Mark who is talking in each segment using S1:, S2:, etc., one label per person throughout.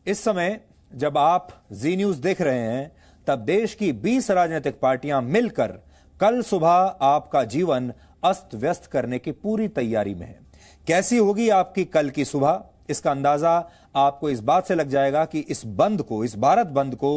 S1: इस समय जब आप जी न्यूज देख रहे हैं तब देश की 20 राजनीतिक पार्टियां मिलकर कल सुबह आपका जीवन अस्त व्यस्त करने की पूरी तैयारी में है। कैसी होगी आपकी कल की सुबह, इसका अंदाजा आपको इस बात से लग जाएगा कि इस भारत बंद को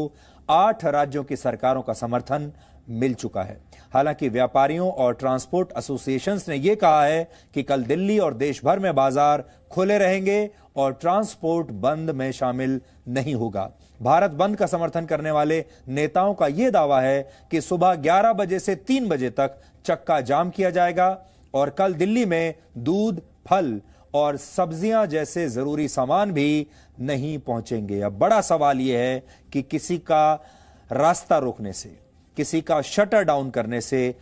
S1: 8 राज्यों की सरकारों का समर्थन मिल चुका है। हालांकि व्यापारियों और ट्रांसपोर्ट एसोसिएशंस ने यह कहा है कि कल दिल्ली और देश भर में बाजार खुले रहेंगे और ट्रांसपोर्ट बंद में शामिल नहीं होगा। भारत बंद का समर्थन करने वाले नेताओं का यह दावा है कि सुबह 11 बजे से 3 बजे तक चक्का जाम किया जाएगा और कल दिल्ली में दूध, फल और सब्जियां जैसे जरूरी सामान भी नहीं पहुंचेंगे। अब बड़ा सवाल यह है कि किसी का रास्ता रोकने से, किसी का शटर डाउन करने से,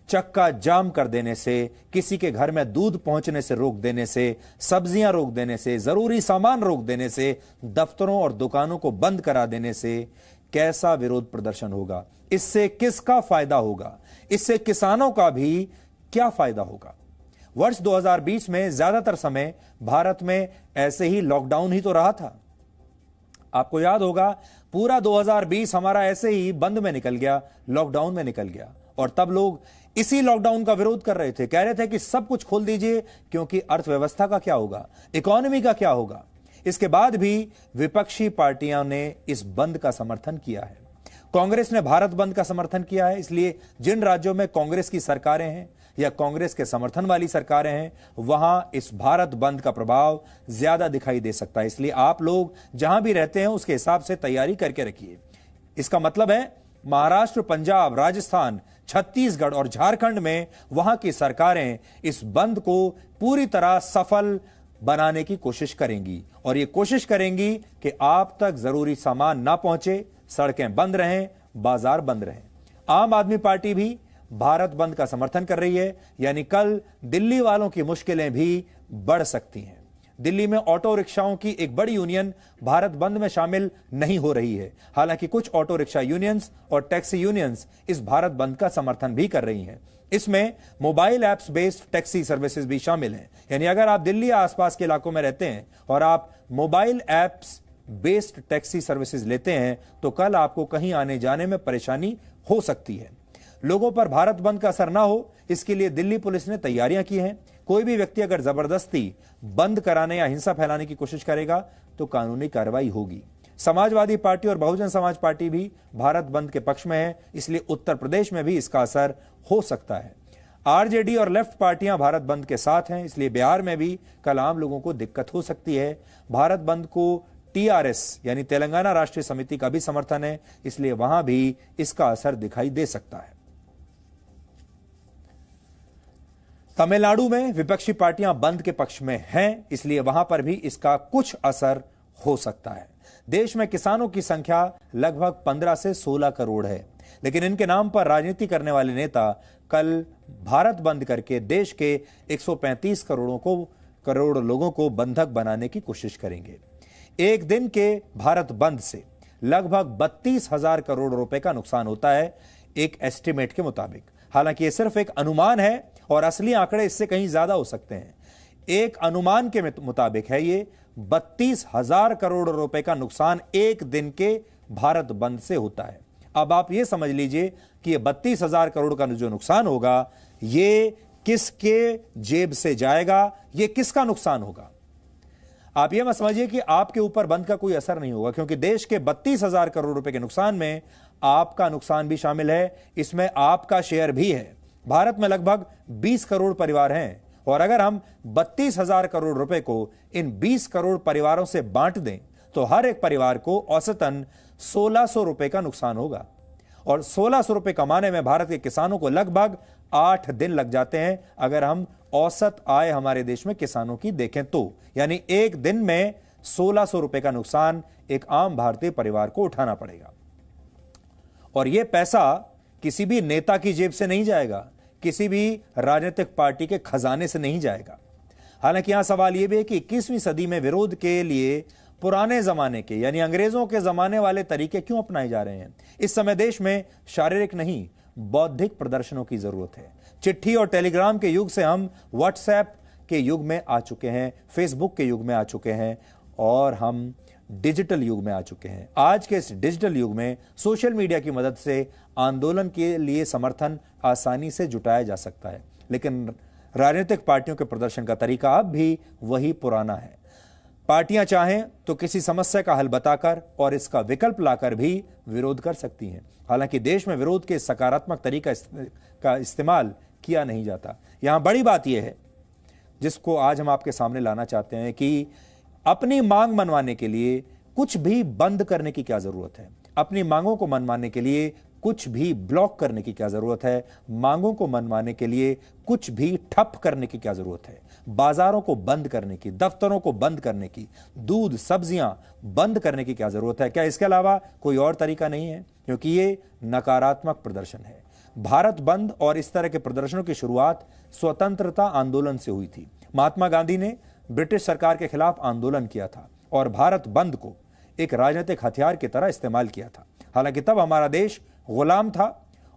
S1: चक्का जाम कर देने से, किसी के घर में दूध पहुंचने से रोक देने से, सब्जियां रोक देने से, जरूरी सामान रोक देने से, दफ्तरों और दुकानों को बंद करा देने से कैसा विरोध प्रदर्शन होगा? इससे किसका फायदा होगा? इससे किसानों का भी क्या फायदा होगा? वर्ष 2020 में ज्यादातर समय भारत में ऐसे ही लॉकडाउन ही तो रहा था। आपको याद होगा पूरा 2020 हमारा ऐसे ही बंद में निकल गया, लॉकडाउन में निकल गया और तब लोग इसी लॉकडाउन का विरोध कर रहे थे, कह रहे थे कि सब कुछ खोल दीजिए क्योंकि अर्थव्यवस्था का क्या होगा, इकोनॉमी का क्या होगा। इसके बाद भी विपक्षी पार्टियों ने इस बंद का समर्थन किया है। कांग्रेस ने भारत बंद का समर्थन किया है, इसलिए जिन राज्यों में कांग्रेस की सरकारें हैं या कांग्रेस के समर्थन वाली सरकारें हैं वहां इस भारत बंद का प्रभाव ज्यादा दिखाई दे सकता है। इसलिए आप लोग जहां भी रहते हैं उसके हिसाब से तैयारी करके रखिए। इसका मतलब है महाराष्ट्र, पंजाब, राजस्थान, छत्तीसगढ़ और झारखंड में वहां की सरकारें इस बंद को पूरी तरह सफल बनाने की कोशिश करेंगी और ये कोशिश करेंगी कि आप तक जरूरी सामान ना पहुंचे, सड़कें बंद रहें, बाजार बंद रहें। आम आदमी पार्टी भी भारत बंद का समर्थन कर रही है, यानी कल दिल्ली वालों की मुश्किलें भी बढ़ सकती हैं। दिल्ली में ऑटो रिक्शाओं की एक बड़ी यूनियन भारत बंद में शामिल नहीं हो रही है। हालांकि कुछ ऑटो रिक्शा यूनियंस और टैक्सी यूनियंस इस भारत बंद का समर्थन भी कर रही हैं। इसमें mobile apps based taxi services भी शामिल हैं। यानी अगर आप दिल्ली या आसपास के इलाकों में रहते हैं और आप mobile apps based taxi services लेते हैं तो कल आपको कहीं आने जाने में परेशानी हो सकती है। लोगों पर भारत बंद का असर ना हो, इसके लिए दिल्ली पुलिस ने तैयारियां की हैं। कोई भी व्यक्ति अगर जबरदस्ती बंद कराने या हिंसा फैलाने की कोशिश करेगा तो कानूनी कार्रवाई होगी। समाजवादी पार्टी और बहुजन समाज पार्टी भी भारत बंद के पक्ष में है, इसलिए उत्तर प्रदेश में भी इसका असर हो सकता है। आरजेडी और लेफ्ट पार्टियां भारत बंद के साथ हैं, इसलिए बिहार में भी कल आम लोगों को दिक्कत हो सकती है। भारत बंद को टीआरएस यानी तेलंगाना राष्ट्रीय समिति का भी समर्थन है, इसलिए वहां भी इसका असर दिखाई दे सकता है। तमिलनाडु में विपक्षी पार्टियां बंद के पक्ष में हैं, इसलिए वहां पर भी इसका कुछ असर हो सकता है। देश में किसानों की संख्या लगभग 15 से 16 करोड़ है, लेकिन इनके नाम पर राजनीति करने वाले नेता कल भारत बंद करके देश के 135 करोड़ लोगों को बंधक बनाने की कोशिश करेंगे। एक दिन के भारत बंद से लगभग 32,000 करोड़ रुपए का नुकसान होता है एक एस्टिमेट के मुताबिक। हालांकि यह सिर्फ एक अनुमान है और असली आंकड़े इससे कहीं ज्यादा हो सकते हैं। एक अनुमान के मुताबिक है ये 32,000 करोड़ रुपए का नुकसान एक दिन के भारत बंद से होता है। अब आप ये समझ लीजिए कि ये 32,000 करोड़ का जो नुकसान होगा ये किसके जेब से जाएगा, ये किसका नुकसान होगा। आप ये मत समझिए कि आपके ऊपर बंद का कोई असर नहीं होगा, क्योंकि देश के 32,000 करोड़ रुपए के नुकसान में आपका नुकसान भी शामिल है, इसमें आपका शेयर भी है। भारत में लगभग 20 करोड़ परिवार हैं और अगर हम 32,000 करोड़ रुपए को इन 20 करोड़ परिवारों से बांट दें तो हर एक परिवार को औसतन 1600 रुपए का नुकसान होगा और 1600 रुपए कमाने में भारत के किसानों को लगभग 8 दिन लग जाते हैं। अगर हम औसत आय हमारे देश में किसानों की देखें तो यानी एक दिन में 1600 रुपए का नुकसान एक आम भारतीय परिवार को उठाना पड़ेगा और यह पैसा किसी भी नेता की जेब से नहीं जाएगा, किसी भी राजनीतिक पार्टी के खजाने से नहीं जाएगा। हालांकि यहां सवाल यह भी है कि 21वीं सदी में विरोध के लिए पुराने जमाने के यानी अंग्रेजों के जमाने वाले तरीके क्यों अपनाए जा रहे हैं। इस समय देश में शारीरिक नहीं बौद्धिक प्रदर्शनों की जरूरत है। चिट्ठी और टेलीग्राम के युग से हम व्हाट्सएप के युग में आ चुके हैं, फेसबुक के युग में आ चुके हैं और हम डिजिटल युग में आ चुके हैं। आज के इस डिजिटल युग में सोशल मीडिया की मदद से आंदोलन के लिए समर्थन आसानी से जुटाया जा सकता है, लेकिन राजनीतिक पार्टियों के प्रदर्शन का तरीका अब भी वही पुराना है। पार्टियां चाहें तो किसी समस्या का हल बताकर और इसका विकल्प लाकर भी विरोध कर सकती हैं। हालांकि देश में विरोध के सकारात्मक तरीका का इस्तेमाल किया नहीं जाता। यहां बड़ी बात यह है, जिसको आज हम आपके सामने लाना चाहते हैं, कि अपनी मांग मनवाने के लिए कुछ भी बंद करने की क्या जरूरत है। अपनी मांगों को मनवाने के लिए कुछ भी ब्लॉक करने की क्या जरूरत है। मांगों को मनवाने के लिए कुछ भी ठप करने की क्या जरूरत है। बाजारों को बंद करने की, दफ्तरों को बंद करने की, दूध सब्जियां बंद करने की क्या जरूरत है। क्या इसके अलावा कोई और तरीका नहीं है? क्योंकि ये नकारात्मक प्रदर्शन है। भारत बंद और इस तरह के प्रदर्शनों की शुरुआत स्वतंत्रता आंदोलन से हुई थी। महात्मा गांधी ने ब्रिटिश सरकार के खिलाफ आंदोलन किया था और भारत बंद को एक राजनीतिक हथियार की तरह इस्तेमाल किया था। हालांकि तब हमारा देश गुलाम था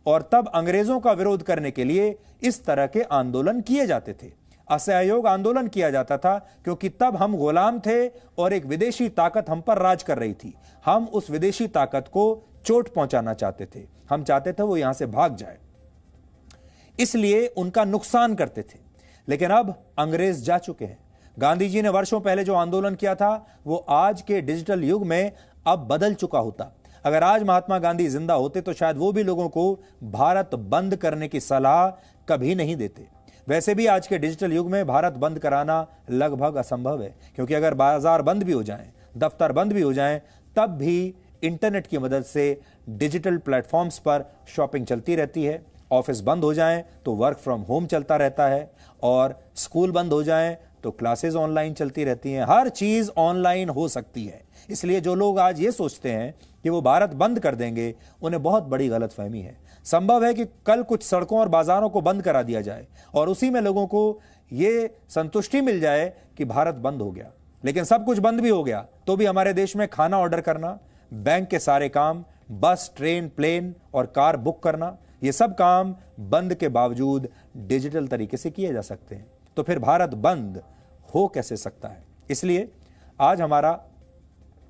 S1: और तब अंग्रेजों का विरोध करने के लिए इस तरह के आंदोलन किए जाते थे। असहयोग आंदोलन किया जाता था क्योंकि तब हम गुलाम थे और एक विदेशी ताकत हम पर राज कर रही थी। हम उस विदेशी ताकत को चोट पहुंचाना चाहते थे। हम चाहते थे वो यहां से भाग जाए, इसलिए उनका नुकसान करते थे। लेकिन अब अंग्रेज जा चुके हैं। गांधी जी ने वर्षों पहले जो आंदोलन किया था वो आज के डिजिटल युग में अब बदल चुका होता। अगर आज महात्मा गांधी जिंदा होते तो शायद वो भी लोगों को भारत बंद करने की सलाह कभी नहीं देते। वैसे भी आज के डिजिटल युग में भारत बंद कराना लगभग असंभव है, क्योंकि अगर बाजार बंद भी हो जाएं, दफ्तर बंद भी हो जाएं, तब भी इंटरनेट की मदद से डिजिटल प्लेटफॉर्म्स पर शॉपिंग चलती रहती है। ऑफिस बंद हो जाएं तो वर्क फ्रॉम होम चलता रहता है, और स्कूल बंद हो जाएं तो क्लासेस ऑनलाइन चलती रहती हैं। हर चीज ऑनलाइन हो सकती है। इसलिए जो लोग आज ये सोचते हैं कि वो भारत बंद कर देंगे, उन्हें बहुत बड़ी गलतफहमी है। संभव है कि कल कुछ सड़कों और बाजारों को बंद करा दिया जाए और उसी में लोगों को ये संतुष्टि मिल जाए कि भारत बंद हो गया। लेकिन सब कुछ बंद भी हो गया तो भी हमारे देश में खाना ऑर्डर करना, बैंक के सारे काम, बस, ट्रेन, प्लेन और कार बुक करना, ये सब काम बंद के बावजूद डिजिटल तरीके से किए जा सकते हैं। तो फिर भारत बंद हो कैसे सकता है? इसलिए आज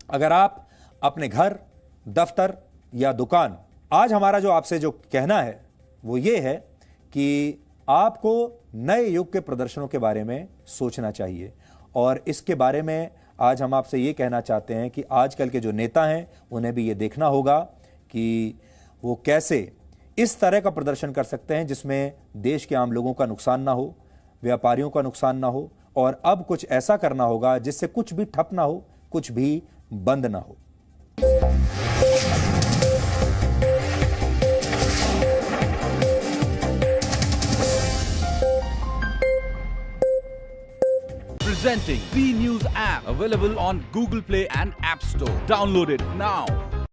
S1: अगर आप अपने घर, दफ्तर या दुकान, आज हमारा जो आपसे जो कहना है वो ये है कि आपको नए युग के प्रदर्शनों के बारे में सोचना चाहिए। और इसके बारे में आज हम आपसे ये कहना चाहते हैं कि आजकल के जो नेता हैं उन्हें भी ये देखना होगा कि वो कैसे इस तरह का प्रदर्शन कर सकते हैं जिसमें देश के आम लोगों का नुकसान ना हो, व्यापारियों का नुकसान ना हो, और अब कुछ ऐसा करना होगा जिससे कुछ भी ठप ना हो, कुछ भी बंद ना हो।
S2: Presenting B News app, available on Google Play and App Store. Download it now.